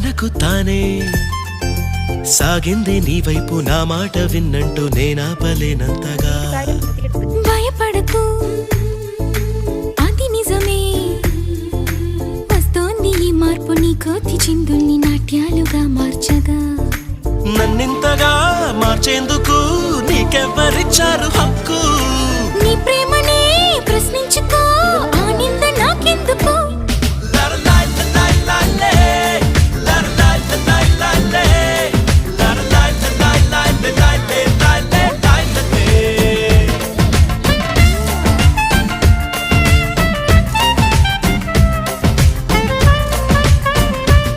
తనకు తానే సాగిందే నీ వైపు నా మాట విన్నంటూ నేనాపలేనంతగా భయపడకు అది నిజమే వస్తోంది ఈ మార్పు నీ కోతి చిందుల్ని నాట్యాలుగా మార్చగా నన్నింతగా మార్చేందుకు నీకెవ్వరిచ్చారు హక్కు